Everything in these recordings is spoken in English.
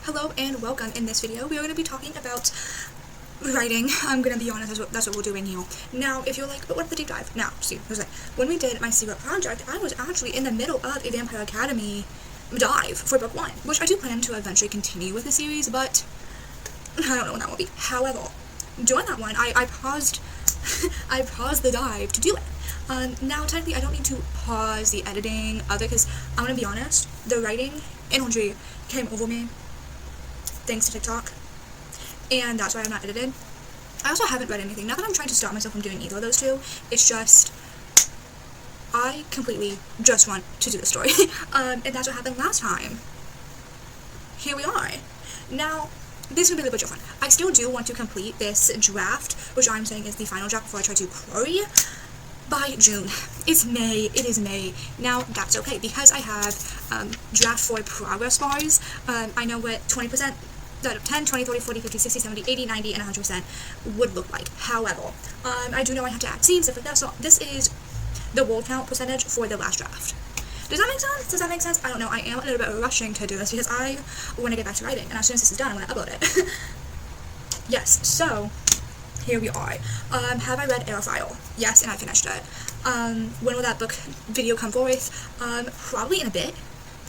Hello and welcome. In this video, we are going to be talking about writing. I'm going to be honest, that's what we're doing here. Now, if you're like, but what the deep dive? Now, see, when we did my secret project, I was actually in the middle of a Vampire Academy dive for book 1, which I do plan to eventually continue with the series, but I don't know when that will be. However, during that one, I paused I paused the dive to do it. Now, technically, I don't need to pause the editing of it, because I'm going to be honest, the writing energy came over me thanks to TikTok, and that's why I'm not edited. I also haven't read anything. Not that I'm trying to stop myself from doing either of those two, it's just I completely just want to do the story. And that's what happened last time. Here we are. Now, this is going to be a little bit different. I still do want to complete this draft, which I'm saying is the final draft before I try to query, by June. It's May. It is May. Now, that's okay, because I have draft 4 progress bars. I know what 20% out of 10, 20, 30, 40, 50, 60, 70, 80, 90, and 100% would look like. However, I do know I have to add scenes, stuff like that, so this is the word count percentage for the last draft. Does that make sense? Does that make sense? I don't know. I am a little bit rushing to do this because I want to get back to writing, and as soon as this is done, I'm going to upload it. Yes, so here we are. Have I read Airfile? Yes, and I finished it. When will that book video come forth? Probably in a bit.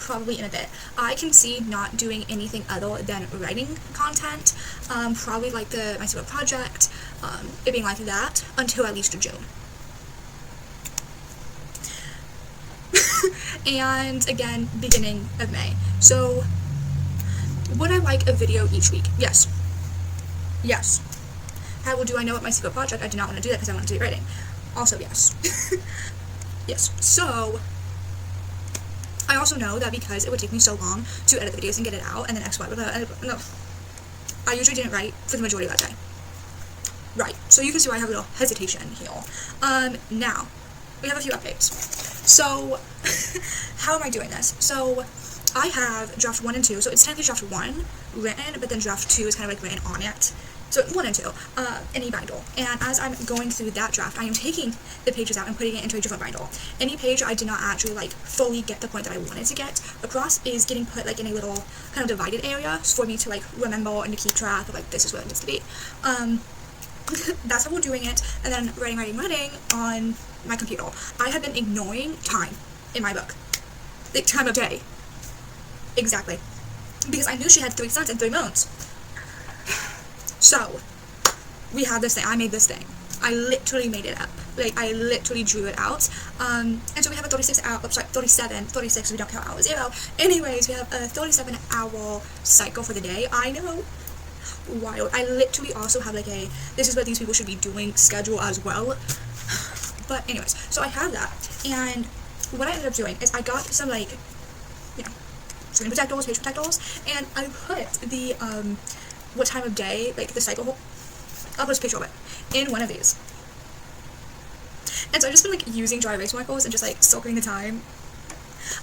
Probably in a bit. I can see not doing anything other than writing content. Probably like my secret project, it being like that, until at least June. And again, beginning of May. So, would I like a video each week? Yes. Yes. How do I know what my secret project? I do not want to do that because I want to do writing. Also, yes. Yes. So, I also know that because it would take me so long to edit the videos and get it out and then export it, no. I usually didn't write for the majority of that day. Right. So you can see why I have a little hesitation here. Now, we have a few updates. So, how am I doing this? So, I have draft 1 and 2, so it's technically draft 1 written, but then draft 2 is kind of like written on it. So 1 and 2, in a binder. And as I'm going through that draft, I am taking the pages out and putting it into a different binder. Any page I did not actually like fully get the point that I wanted to get across is getting put like in a little kind of divided area for me to like remember and to keep track of like this is where it needs to be. That's how we're doing it, and then writing on my computer. I have been ignoring time in my book. The time of day. Exactly. Because I knew she had 3 suns and 3 moons. So, we have this thing. I made this thing. I literally made it up. Like, I literally drew it out. And so we have a 36, we don't count hour 0. Anyways, we have a 37-hour cycle for the day. I know. Wild. I literally also have like this is what these people should be doing schedule as well. But anyways, so I have that. And what I ended up doing is I got some like, screen protectors, page protectors, and I put the, what time of day, like the cycle, I'll post a picture of it, in one of these. And so I've just been like using dry erase markers and just like circling the time.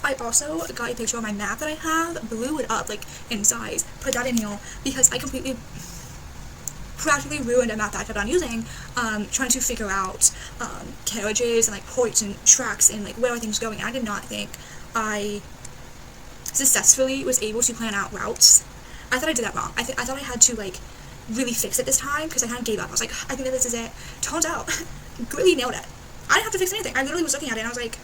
I also got a picture of my map that I have, blew it up like in size, put that in here, because I practically ruined a map that I kept on using, trying to figure out carriages and like ports and tracks and like where are things going. I did not think I successfully was able to plan out routes. I thought I did that wrong. I thought I had to like really fix it this time, because I kind of gave up. I was like, I think that this is it. Turns out, really nailed it. I didn't have to fix anything. I literally was looking at it and I was like,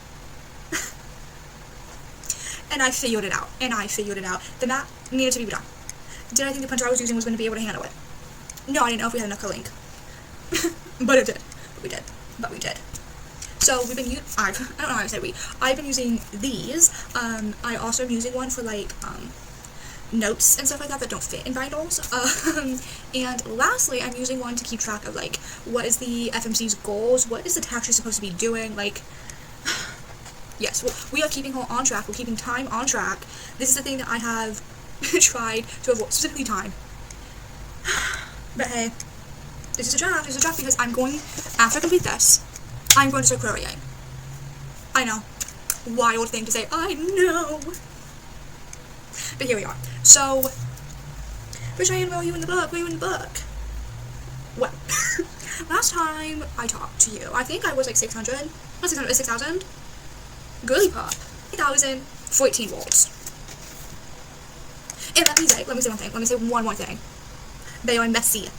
and I figured it out. The map needed to be done. Did I think the printer I was using was going to be able to handle it? No, I didn't know if we had enough color ink. But it did. But we did. So we've been I don't know how I said we. I've been using these. I also am using one for like notes and stuff like that don't fit in binders. And lastly, I'm using one to keep track of like what is the FMC's goals, what is the tax supposed to be doing, like. Yes, we are keeping her on track. We're keeping time on track. This is the thing that I have tried to avoid, specifically time. But hey, this is a draft. It's a draft because I'm going, after I complete this, I'm going to start querying. I know. Wild thing to say. I know. But here we are. So, Ryan, where are you in the book? Where are you in the book? Well, last time I talked to you, I think I was like 600. Not 600, 6,000. Girly pop. 1,014 words. And let me say one more thing. They are messy.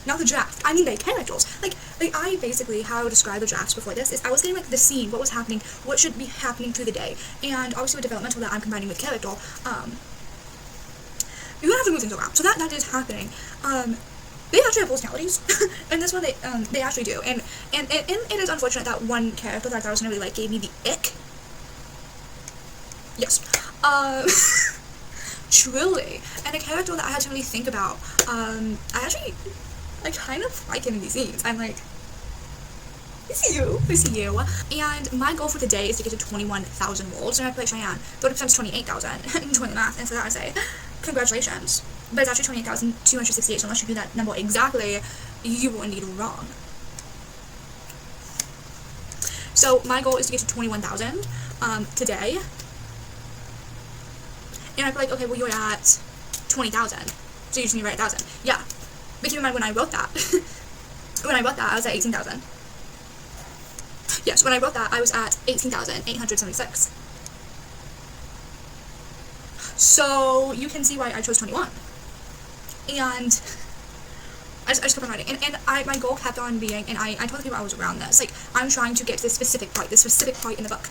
Not the draft. I mean, the characters. Like I basically, how I would describe the drafts before this is I was getting like the scene, what was happening, what should be happening through the day, and obviously with developmental that I'm combining with character, you're gonna have to move things around. So that is happening. They actually have personalities, and this one they actually do, and it is unfortunate that one character that I thought I was gonna really like gave me the ick. Yes. Truly. And a character that I had to really think about, I kind of like him in these scenes. I'm like, I see you. And my goal for the day is to get to 21,000 rolls, and I play Cheyenne. 30% is 28,000. Doing the math, and so that I say, congratulations. But it's actually 28,268, so unless you do that number exactly, you will indeed wrong. So my goal is to get to 21,000 today. And I'd be like, okay, well, you're at 20,000, so you just need to write 1,000. Yeah. But keep in mind, when I wrote that, I was at 18,000. Yes, when I wrote that, I was at 18,876. So you can see why I chose 21. And I just kept on writing. And my goal kept on being, and I told the people I was around this, like, I'm trying to get to this specific part in the book.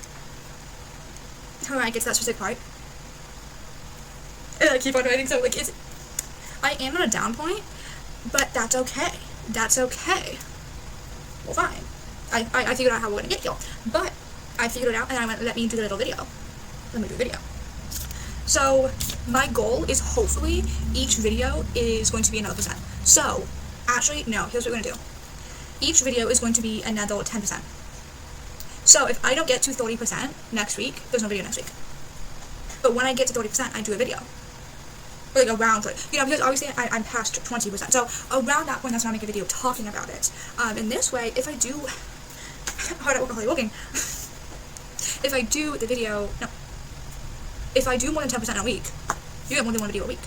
How do I get to that specific part? And I keep on writing, so, like, I am on a down point, but that's okay. That's okay. Well, fine. I figured out how we're gonna get here. But I figured it out, and I went, let me do the little video. Let me do a video. So, my goal is hopefully each video is going to be another percent. So, actually, no, here's what we're gonna do. Each video is going to be another 10%. So, if I don't get to 30% next week, there's no video next week. But when I get to 30%, I do a video. Or like around, because obviously I'm past 20%. So around that point, that's when I make a video talking about it. And this way, if I do, hard at work, hardly working. If I do the video, no. If I do more than 10% a week, you get more than one video a week.